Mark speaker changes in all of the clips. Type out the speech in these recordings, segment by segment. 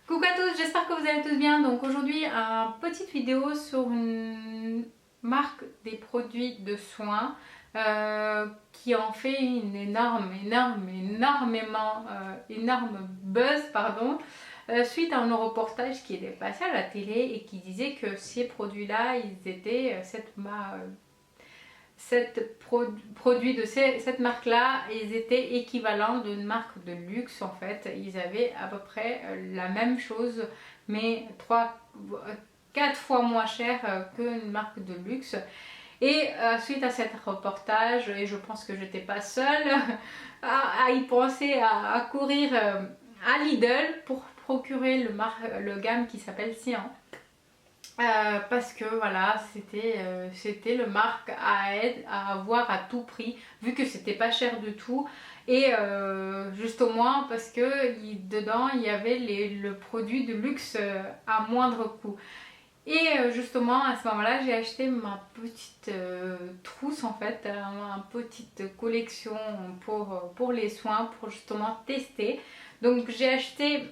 Speaker 1: Coucou à tous, j'espère que vous allez tous bien. Donc aujourd'hui, une petite vidéo sur une marque des produits de soins qui ont fait une énorme buzz, pardon, suite à un reportage qui était passé à la télé et qui disait que ces produits-là, ils étaient produits de cette marque-là, ils étaient équivalents d'une marque de luxe en fait. Ils avaient à peu près la même chose, mais 4 fois moins cher qu'une marque de luxe. Et suite à cet reportage, et je pense que j'étais pas seule à y penser, à courir à Lidl pour procurer le gamme qui s'appelle Cyan. Parce que voilà, c'était le marque à avoir à tout prix, vu que c'était pas cher du tout. Et justement parce que dedans il y avait le produit de luxe à moindre coût. Et justement à ce moment-là, j'ai acheté ma petite trousse en fait, ma petite collection pour les soins, pour justement tester. Donc j'ai acheté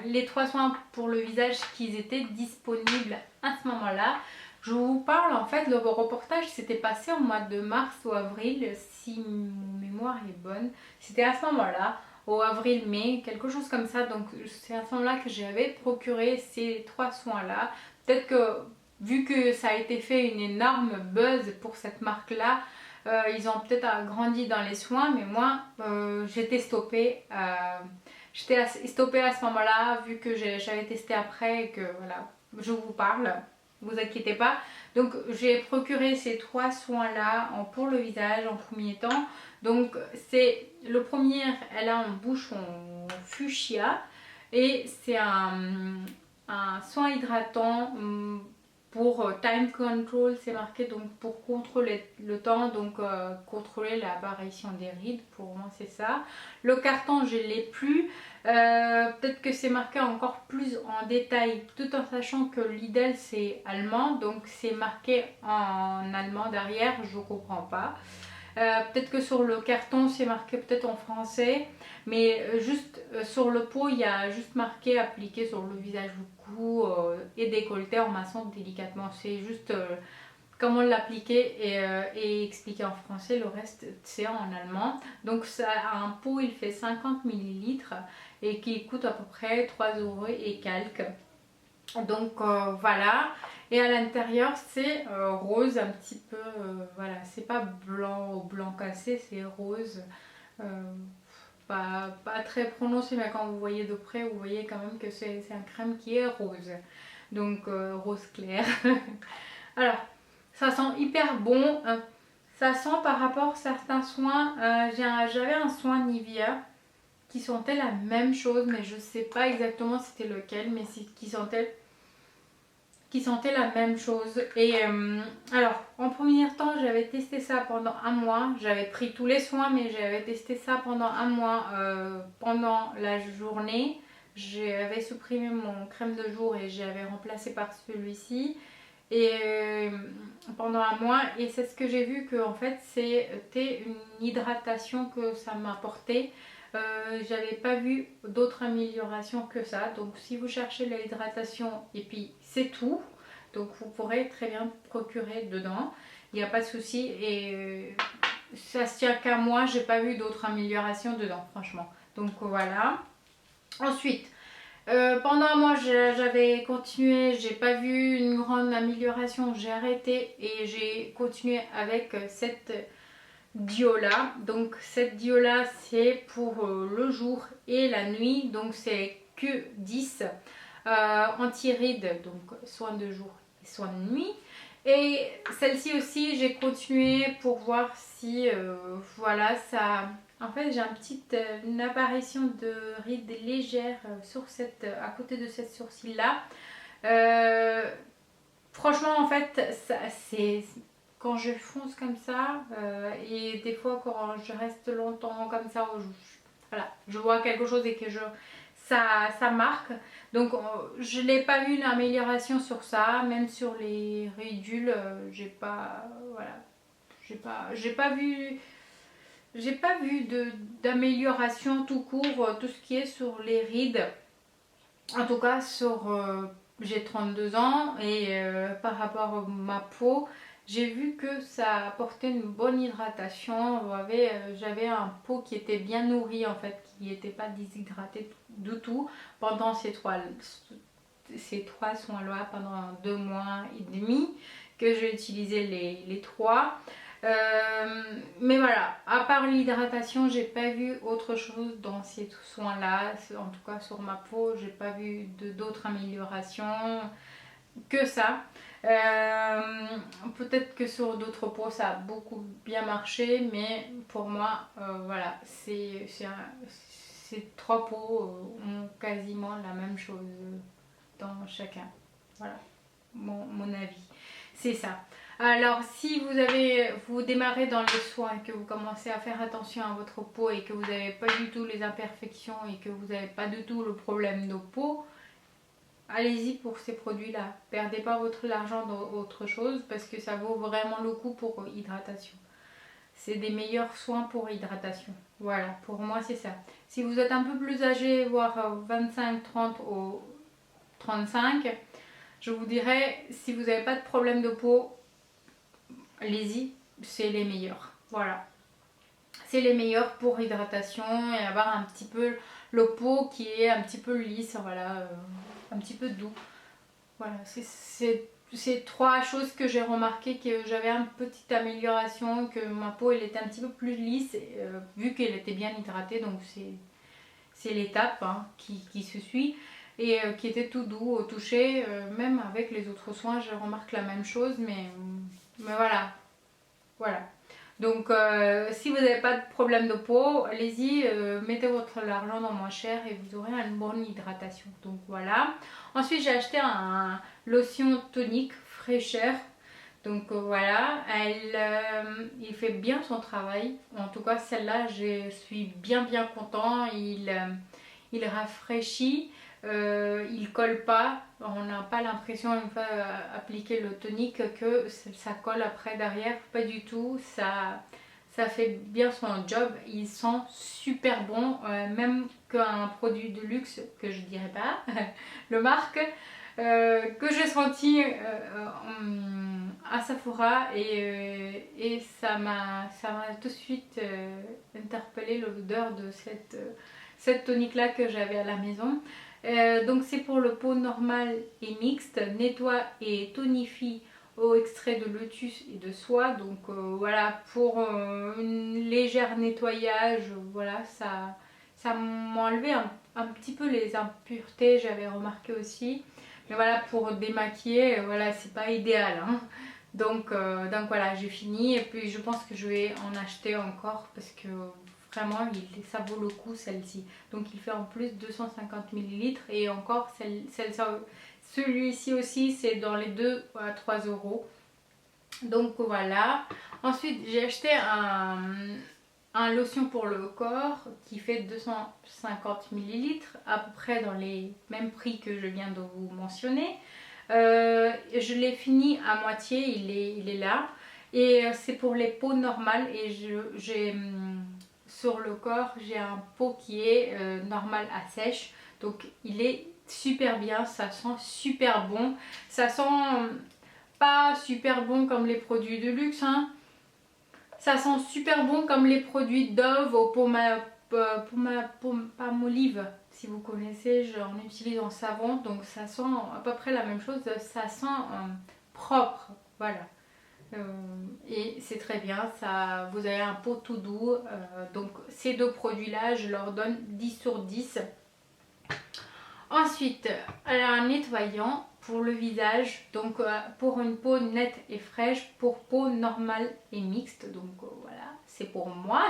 Speaker 1: les 3 soins pour le visage qui étaient disponibles à ce moment-là. Je vous parle en fait, le reportage s'était passé au mois de mars ou avril, si mon mémoire est bonne. C'était à ce moment-là, au avril-mai, quelque chose comme ça. Donc c'est à ce moment-là que j'avais procuré ces 3 soins-là. Peut-être que vu que ça a été fait une énorme buzz pour cette marque-là, ils ont peut-être agrandi dans les soins, mais moi j'étais stoppée. J'étais stoppée à ce moment-là, vu que j'avais testé après et que voilà, je vous parle, vous inquiétez pas. Donc j'ai procuré ces 3 soins-là pour le visage en premier temps. Donc c'est le premier, elle a un bouchon fuchsia et c'est un soin hydratant pour time control, c'est marqué, donc pour contrôler le temps, donc contrôler l'apparition des rides. Pour moi c'est ça. Le carton je l'ai plus. Peut-être que c'est marqué encore plus en détail, tout en sachant que Lidl c'est allemand, donc c'est marqué en allemand derrière, je comprends pas. Peut-être que sur le carton c'est marqué peut-être en français, mais juste sur le pot il y a juste marqué appliqué sur le visage, du cou et décolleté en massant délicatement. C'est juste comment l'appliquer et expliquer en français, le reste c'est en allemand. Donc ça, un pot il fait 50 millilitres et qui coûte à peu près 3 € et quelques. Donc voilà, et à l'intérieur c'est rose un petit peu, voilà, c'est pas blanc ou blanc cassé, c'est rose, euh, pas très prononcé, mais quand vous voyez de près vous voyez quand même que c'est un crème qui est rose, donc rose clair. Alors ça sent hyper bon, ça sent par rapport à certains soins, j'avais un soin Nivea qui sentait la même chose, mais je sais pas exactement c'était lequel, mais qui sentait la même chose. Et alors en premier temps j'avais testé ça pendant un mois, j'avais pris tous les soins mais j'avais testé ça pendant un mois. Pendant la journée j'avais supprimé mon crème de jour et j'avais remplacé par celui-ci, et pendant un mois, et c'est ce que j'ai vu que en fait c'était une hydratation que ça m'apportait. J'avais pas vu d'autres améliorations que ça. Donc si vous cherchez l'hydratation et puis c'est tout, donc vous pourrez très bien procurer dedans, il n'y a pas de souci. Et ça se tient qu'à moi, j'ai pas vu d'autres améliorations dedans franchement. Donc voilà. Ensuite pendant un mois j'avais continué, j'ai pas vu une grande amélioration, j'ai arrêté et j'ai continué avec cette Diola. Donc cette Diola c'est pour le jour et la nuit, donc c'est Q10 anti-rides, donc soin de jour et soin de nuit. Et celle-ci aussi j'ai continué pour voir si voilà ça. En fait j'ai une apparition de rides légères sur à côté de cette sourcil là. Franchement en fait c'est quand je fonce comme ça et des fois quand je reste longtemps comme ça, voilà, je vois quelque chose et que ça marque. Donc je n'ai pas vu une amélioration sur ça, même sur les ridules, j'ai pas, voilà, j'ai pas vu j'ai pas vu d'amélioration tout court, tout ce qui est sur les rides. En tout cas, j'ai 32 ans et par rapport à ma peau, j'ai vu que ça apportait une bonne hydratation. J'avais un peau qui était bien nourri en fait, qui n'était pas déshydraté du tout pendant ces trois soins-là, pendant 2 mois et demi que j'ai utilisé les trois. Mais voilà, à part l'hydratation, j'ai pas vu autre chose dans ces soins-là. En tout cas, sur ma peau, j'ai pas vu d'autres améliorations que ça. Peut-être que sur d'autres peaux, ça a beaucoup bien marché, mais pour moi, voilà, ces trois peaux ont quasiment la même chose dans chacun. Voilà, mon avis. C'est ça. Alors, si vous démarrez dans les soins et que vous commencez à faire attention à votre peau et que vous n'avez pas du tout les imperfections et que vous n'avez pas du tout le problème de peau, allez-y pour ces produits-là. Perdez pas votre argent dans autre chose parce que ça vaut vraiment le coup pour hydratation. C'est des meilleurs soins pour hydratation. Voilà, pour moi c'est ça. Si vous êtes un peu plus âgé, voire 25, 30 ou 35, je vous dirais, si vous n'avez pas de problème de peau, allez-y, c'est les meilleurs. Voilà. C'est les meilleurs pour hydratation et avoir un petit peu le peau qui est un petit peu lisse, voilà, un petit peu doux. Voilà, c'est trois choses que j'ai remarqué que j'avais une petite amélioration, que ma peau elle était un petit peu plus lisse vu qu'elle était bien hydratée, donc c'est l'étape qui se suit et qui était tout doux au toucher, même avec les autres soins je remarque la même chose, mais voilà. Voilà. Donc si vous n'avez pas de problème de peau, allez-y, mettez votre argent dans moins cher et vous aurez une bonne hydratation. Donc voilà. Ensuite j'ai acheté un lotion tonique fraîcheur. Donc voilà, il fait bien son travail. En tout cas celle-là je suis bien content. Il rafraîchit. Il colle pas, on n'a pas l'impression une fois appliqué le tonique que ça colle après derrière, pas du tout, ça fait bien son job, il sent super bon, même qu'un produit de luxe que je dirais pas, le marque, que j'ai senti à Sephora et ça m'a tout de suite interpellé l'odeur de cette tonique là que j'avais à la maison. Donc c'est pour le peau normale et mixte, nettoie et tonifie au extrait de lotus et de soie. Donc voilà, pour un léger nettoyage, voilà, ça m'a enlevé un petit peu les impuretés, j'avais remarqué aussi. Mais voilà, pour démaquiller, voilà, c'est pas idéal. Donc voilà, j'ai fini et puis je pense que je vais en acheter encore parce que vraiment ça vaut le coup celle-ci. Donc il fait en plus 250 ml et encore celui-ci aussi c'est dans les 2 à 3 euros. Donc voilà. Ensuite j'ai acheté un lotion pour le corps qui fait 250 ml, à peu près dans les mêmes prix que je viens de vous mentionner. Je l'ai fini à moitié, il est là. Et c'est pour les peaux normales et j'ai sur le corps j'ai un pot qui est normal à sèche, donc il est super bien, ça sent super bon, ça sent pas super bon comme les produits de luxe, ça sent super bon comme les produits Dove au Palmolive, si vous connaissez, j'en utilise en savon, donc ça sent à peu près la même chose, ça sent propre, voilà. Et c'est très bien, vous avez un pot tout doux, donc ces deux produits là je leur donne 10 sur 10. Ensuite un nettoyant pour le visage, donc pour une peau nette et fraîche, pour peau normale et mixte, donc voilà, c'est pour moi.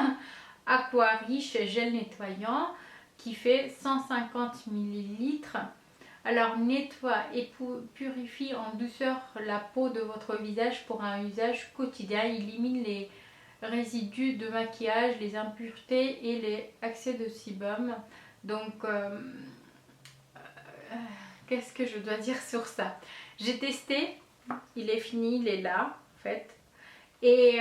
Speaker 1: Aqua Riche gel nettoyant qui fait 150 ml. Alors nettoie et purifie en douceur la peau de votre visage pour un usage quotidien. Il élimine les résidus de maquillage, les impuretés et les excès de sébum. Donc qu'est-ce que je dois dire sur ça? J'ai testé, il est fini, il est là en fait. Et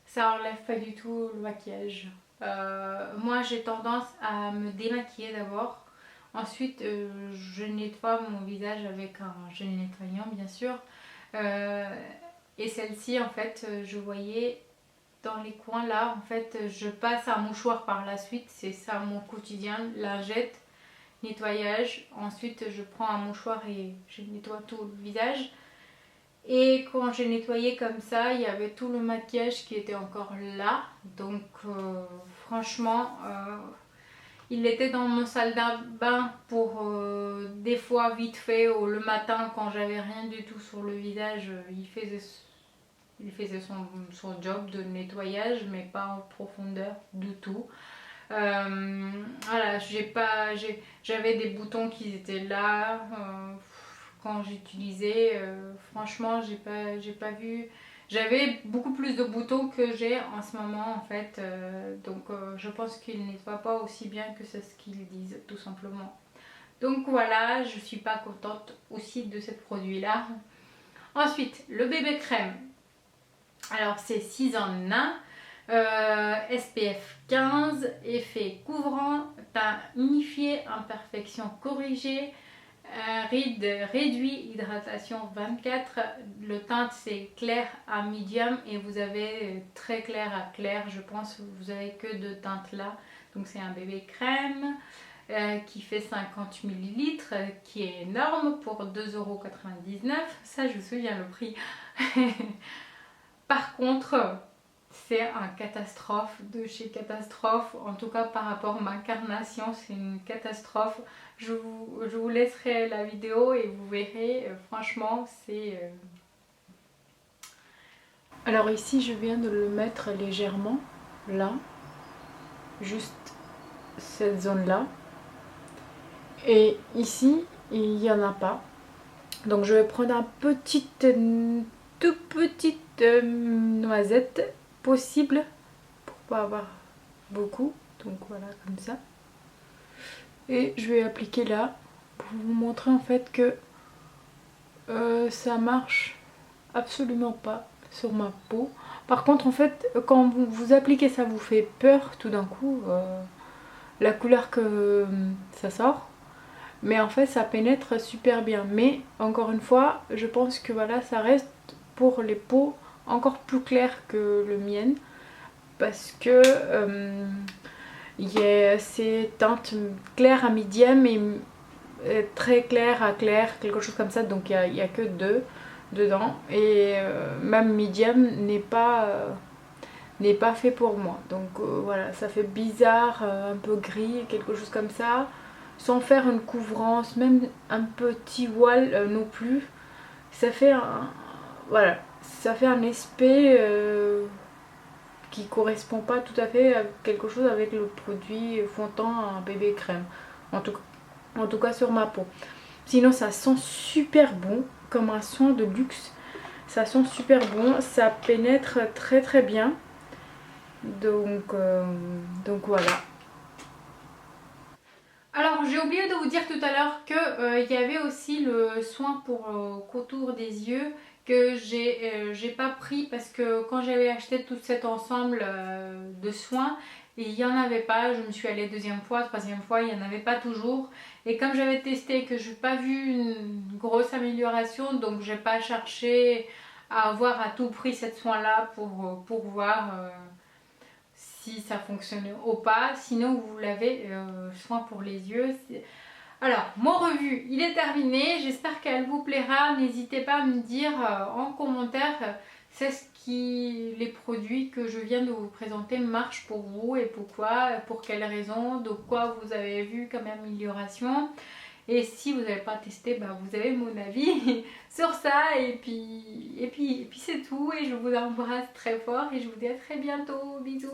Speaker 1: ça enlève pas du tout le maquillage. Moi j'ai tendance à me démaquiller d'abord. Ensuite je nettoie mon visage avec un gel nettoyant bien sûr. Euh, et celle-ci en fait je voyais dans les coins là, en fait je passe un mouchoir par la suite. C'est ça mon quotidien, lingette, nettoyage. Ensuite je prends un mouchoir et je nettoie tout le visage. Et quand j'ai nettoyé comme ça, il y avait tout le maquillage qui était encore là. Donc franchement, il était dans mon salle de bain pour des fois vite fait ou le matin quand j'avais rien du tout sur le visage. Il faisait son job de nettoyage mais pas en profondeur du tout. Voilà, j'avais des boutons qui étaient là quand j'utilisais. Franchement, j'ai pas vu. J'avais beaucoup plus de boutons que j'ai en ce moment en fait. Donc je pense qu'ils nettoient pas aussi bien que c'est ce qu'ils disent tout simplement. Donc voilà, je suis pas contente aussi de ce produit là. Ensuite, le bébé crème. Alors c'est 6 en 1. SPF 15, effet couvrant, teint unifié, imperfection corrigée, ride réduit, hydratation 24. Le teint c'est clair à medium et vous avez très clair à clair, je pense vous avez que deux teintes là. Donc c'est un bébé crème qui fait 50 ml, qui est énorme pour 2,99 €. Ça je me souviens le prix. Par contre, c'est un catastrophe de chez catastrophe. En tout cas, par rapport à ma carnation, c'est une catastrophe. Je vous laisserai la vidéo et vous verrez. Franchement, c'est... Alors ici, je viens de le mettre légèrement, là. Juste cette zone-là. Et ici, il n'y en a pas. Donc je vais prendre un toute petite noisette possible pour pas avoir beaucoup. Donc voilà, comme ça. Et je vais appliquer là pour vous montrer en fait que ça marche absolument pas sur ma peau. Par contre en fait quand vous appliquez ça vous fait peur tout d'un coup la couleur que ça sort. Mais en fait ça pénètre super bien. Mais encore une fois je pense que voilà ça reste pour les peaux encore plus claires que le mien. Parce que c'est teinte claire à medium et très clair à clair, quelque chose comme ça. Donc il n'y a que deux dedans. Et même medium n'est pas fait pour moi. Donc voilà, ça fait bizarre, un peu gris, quelque chose comme ça. Sans faire une couvrance, même un petit voile non plus. Ça fait voilà, ça fait un aspect qui correspond pas tout à fait à quelque chose avec le produit fondant un bébé crème. En tout cas sur ma peau. Sinon ça sent super bon, comme un soin de luxe. Ça sent super bon, ça pénètre très très bien. Donc voilà. Alors j'ai oublié de vous dire tout à l'heure qu'il y avait aussi le soin pour contour des yeux que j'ai pas pris parce que quand j'avais acheté tout cet ensemble de soins, il n'y en avait pas. Je me suis allée deuxième fois, troisième fois, il n'y en avait pas toujours. Et comme j'avais testé et que je n'ai pas vu une grosse amélioration, donc j'ai pas cherché à avoir à tout prix cette soin là pour voir si ça fonctionne ou pas. Sinon vous l'avez soin pour les yeux. Alors mon revue il est terminé, j'espère qu'elle vous plaira. N'hésitez pas à me dire en commentaire les produits que je viens de vous présenter marchent pour vous et pourquoi, pour quelles raisons, de quoi vous avez vu comme amélioration. Et si vous n'avez pas testé, bah, vous avez mon avis sur ça. Et puis c'est tout. Et je vous embrasse très fort et je vous dis à très bientôt. Bisous.